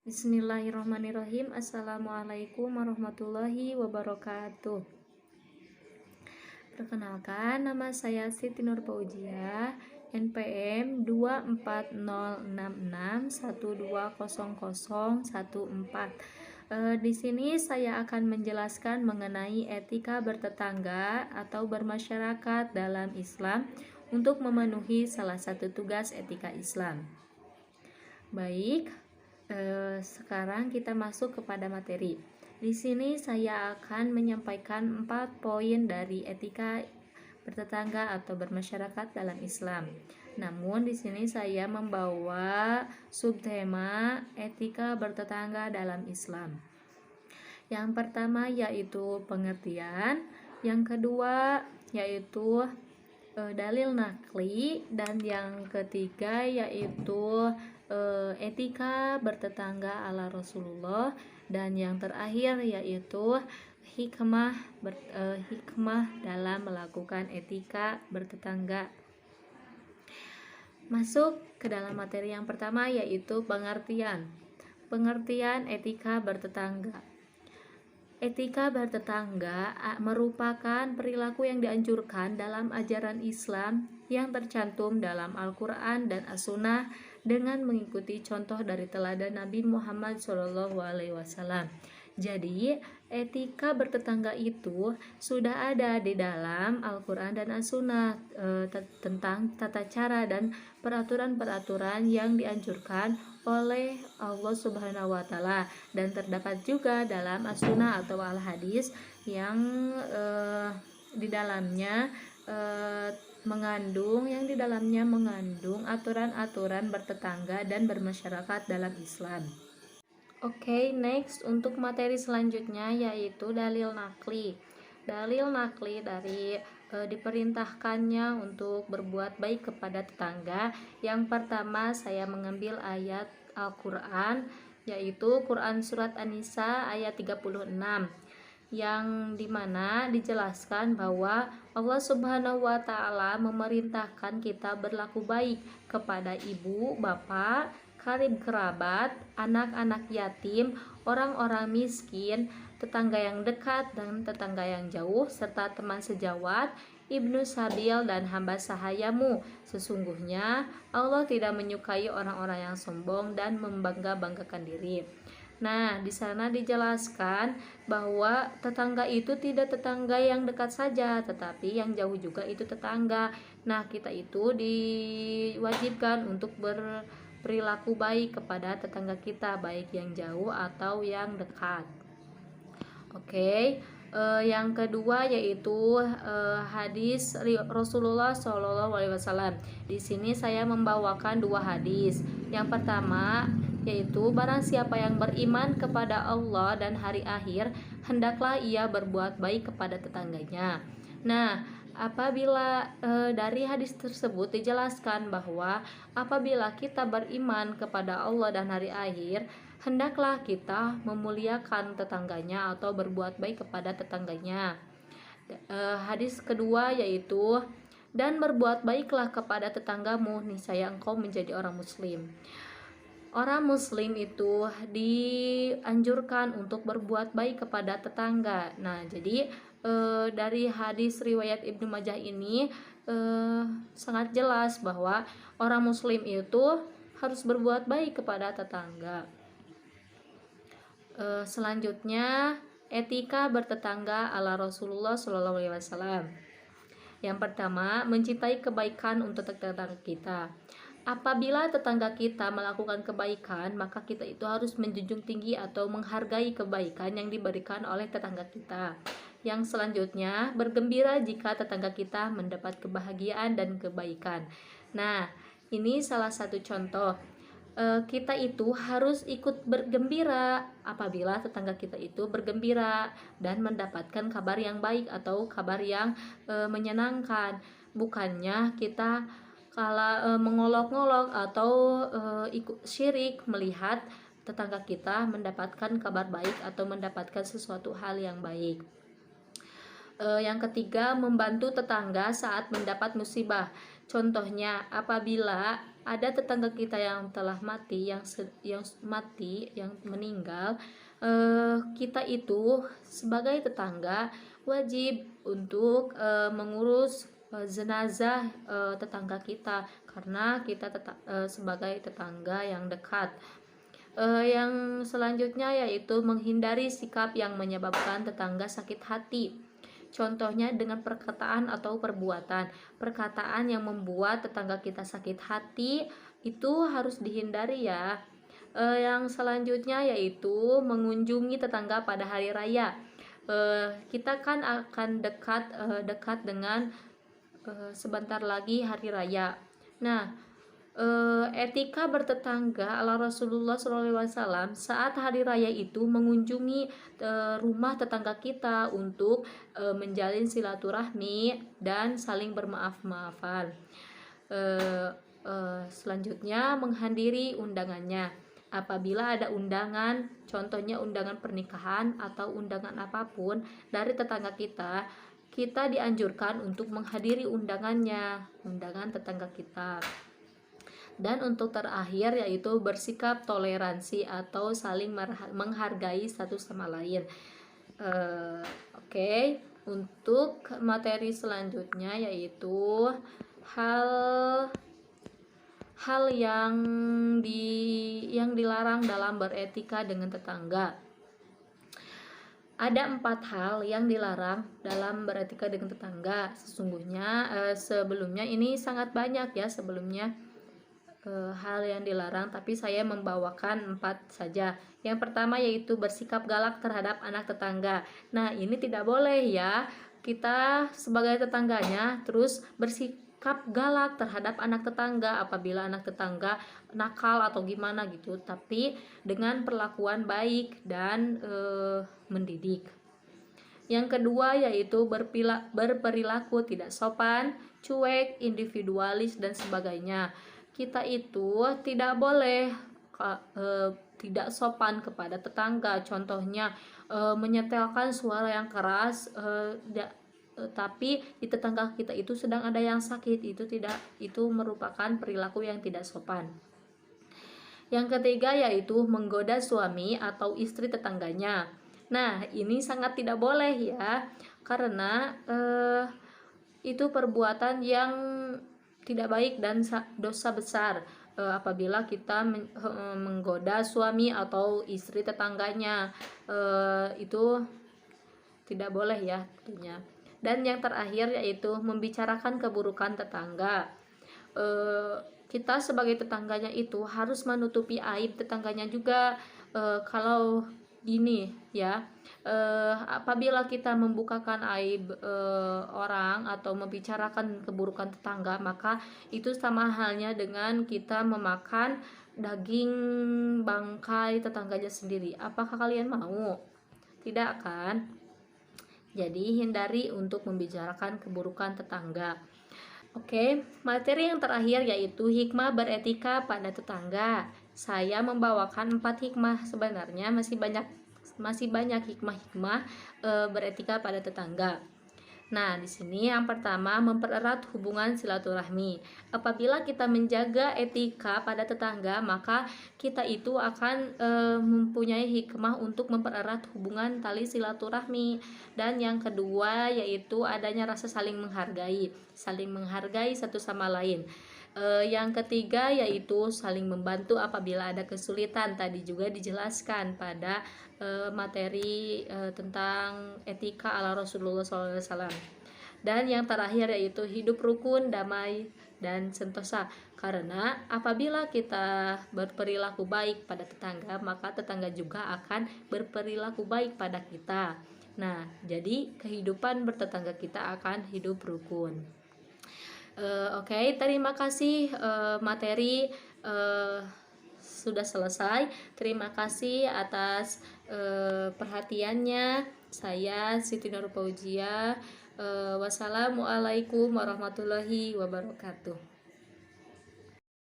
Bismillahirrahmanirrahim. Assalamualaikum warahmatullahi wabarakatuh. Perkenalkan, nama saya Siti Nur Fauziah, NPM 24066120014. Di sini saya akan menjelaskan mengenai etika bertetangga atau bermasyarakat dalam Islam untuk memenuhi salah satu tugas etika Islam. Baik, sekarang kita masuk kepada materi. Di sini saya akan menyampaikan 4 poin dari etika bertetangga atau bermasyarakat dalam Islam. Namun di sini saya membawa subtema etika bertetangga dalam Islam. Yang pertama yaitu pengertian, yang kedua yaitu dalil nakli, dan yang ketiga yaitu etika bertetangga ala Rasulullah, dan yang terakhir yaitu hikmah dalam melakukan etika bertetangga. Masuk ke dalam materi yang pertama yaitu pengertian etika bertetangga. Etika bertetangga merupakan perilaku yang dianjurkan dalam ajaran Islam yang tercantum dalam Al-Quran dan As-Sunnah dengan mengikuti contoh dari teladan Nabi Muhammad SAW. Jadi, etika bertetangga itu sudah ada di dalam Al-Quran dan As-Sunnah tentang tata cara dan peraturan-peraturan yang dianjurkan oleh Allah Subhanahu wa Ta'ala, dan terdapat juga dalam As-Sunnah atau Al-Hadis yang di dalamnya mengandung aturan-aturan bertetangga dan bermasyarakat dalam Islam. Oke, next untuk materi selanjutnya yaitu dalil nakli. Dalil nakli dari diperintahkannya untuk berbuat baik kepada tetangga. Yang pertama saya mengambil ayat Al-Quran, yaitu Quran Surat An-Nisa ayat 36, yang dimana dijelaskan bahwa Allah Subhanahu wa Ta'ala memerintahkan kita berlaku baik kepada ibu, bapak, karib kerabat, anak-anak yatim, orang-orang miskin, tetangga yang dekat dan tetangga yang jauh, serta teman sejawat, ibnu sabil, dan hamba sahayamu. Sesungguhnya Allah tidak menyukai orang-orang yang sombong dan membangga-banggakan diri. Nah, di sana dijelaskan bahwa tetangga itu tidak tetangga yang dekat saja, tetapi yang jauh juga itu tetangga. Nah, kita itu diwajibkan untuk perilaku baik kepada tetangga kita, baik yang jauh atau yang dekat. Oke, yang kedua yaitu hadis Rasulullah SAW. Di sini saya membawakan 2 hadis. Yang pertama yaitu barang siapa yang beriman kepada Allah dan hari akhir, hendaklah ia berbuat baik kepada tetangganya. Nah, apabila dari hadis tersebut dijelaskan bahwa apabila kita beriman kepada Allah dan hari akhir, hendaklah kita memuliakan tetangganya atau berbuat baik kepada tetangganya. Hadis kedua yaitu, dan berbuat baiklah kepada tetanggamu, niscaya engkau menjadi orang muslim. Orang muslim itu dianjurkan untuk berbuat baik kepada tetangga. Nah, jadi dari hadis riwayat Ibnu Majah ini sangat jelas bahwa orang muslim itu harus berbuat baik kepada tetangga. Selanjutnya, etika bertetangga ala Rasulullah SAW. Yang pertama, mencintai kebaikan untuk tetangga kita. Apabila tetangga kita melakukan kebaikan, maka kita itu harus menjunjung tinggi atau menghargai kebaikan yang diberikan oleh tetangga kita. Yang selanjutnya, bergembira jika tetangga kita mendapat kebahagiaan dan kebaikan. Nah, ini salah satu contoh. Kita itu harus ikut bergembira apabila tetangga kita itu bergembira dan mendapatkan kabar yang baik atau kabar yang menyenangkan. Bukannya kita mengolok-ngolok atau ikut syirik melihat tetangga kita mendapatkan kabar baik atau mendapatkan sesuatu hal yang baik. Yang ketiga, membantu tetangga saat mendapat musibah. Contohnya, apabila ada tetangga kita yang telah mati, yang meninggal, kita itu sebagai tetangga wajib untuk mengurus jenazah tetangga kita, karena kita sebagai tetangga yang dekat. Yang selanjutnya yaitu menghindari sikap yang menyebabkan tetangga sakit hati. Contohnya dengan perkataan atau perbuatan. Perkataan yang membuat tetangga kita sakit hati itu harus dihindari ya. Yang selanjutnya yaitu mengunjungi tetangga pada hari raya. Kita kan akan dekat dengan sebentar lagi hari raya. Nah, etika bertetangga ala Rasulullah SAW saat hari raya itu mengunjungi rumah tetangga kita untuk menjalin silaturahmi dan saling bermaaf-maafan. Selanjutnya menghadiri undangannya. Apabila ada undangan, contohnya undangan pernikahan atau undangan apapun dari tetangga kita, kita dianjurkan untuk menghadiri undangannya, undangan tetangga kita. Dan untuk terakhir yaitu bersikap toleransi atau saling menghargai satu sama lain. Oke. Untuk materi selanjutnya yaitu hal yang dilarang dalam beretika dengan tetangga. Ada 4 hal yang dilarang dalam beretika dengan tetangga. Sesungguhnya sebelumnya ini sangat banyak ya sebelumnya hal yang dilarang, tapi saya membawakan 4 saja. Yang pertama yaitu bersikap galak terhadap anak tetangga. Nah, ini tidak boleh ya. Kita sebagai tetangganya terus bersikap galak terhadap anak tetangga apabila anak tetangga nakal atau gimana gitu, tapi dengan perlakuan baik dan mendidik. Yang kedua yaitu berperilaku tidak sopan, cuek, individualis dan sebagainya. Kita itu tidak boleh tidak sopan kepada tetangga, contohnya menyetelkan suara yang keras, tapi di tetangga kita itu sedang ada yang sakit, itu merupakan perilaku yang tidak sopan. Yang ketiga yaitu menggoda suami atau istri tetangganya. Nah, ini sangat tidak boleh ya, karena itu perbuatan yang tidak baik dan dosa besar apabila kita menggoda suami atau istri tetangganya, itu tidak boleh ya tentunya. Dan yang terakhir yaitu membicarakan keburukan tetangga. Kita sebagai tetangganya itu harus menutupi aib tetangganya juga. Kalau gini ya, apabila kita membukakan aib orang atau membicarakan keburukan tetangga, maka itu sama halnya dengan kita memakan daging bangkai tetangganya sendiri. Apakah kalian mau? Tidak kan? Jadi hindari untuk membicarakan keburukan tetangga. Oke, materi yang terakhir yaitu hikmah beretika pada tetangga. Saya membawakan 4 hikmah, sebenarnya masih banyak hikmah-hikmah beretika pada tetangga. Nah, di sini yang pertama mempererat hubungan silaturahmi. Apabila kita menjaga etika pada tetangga, maka kita itu akan mempunyai hikmah untuk mempererat hubungan tali silaturahmi. Dan yang kedua yaitu adanya rasa saling menghargai satu sama lain. Yang ketiga yaitu saling membantu apabila ada kesulitan. Tadi juga dijelaskan pada materi tentang etika ala Rasulullah SAW. Dan yang terakhir yaitu hidup rukun, damai, dan sentosa. Karena apabila kita berperilaku baik pada tetangga, maka tetangga juga akan berperilaku baik pada kita. Nah, jadi kehidupan bertetangga kita akan hidup rukun. Oke, terima kasih, materi sudah selesai. Terima kasih atas perhatiannya. Saya Siti Nur Fauzia. Wassalamualaikum warahmatullahi wabarakatuh.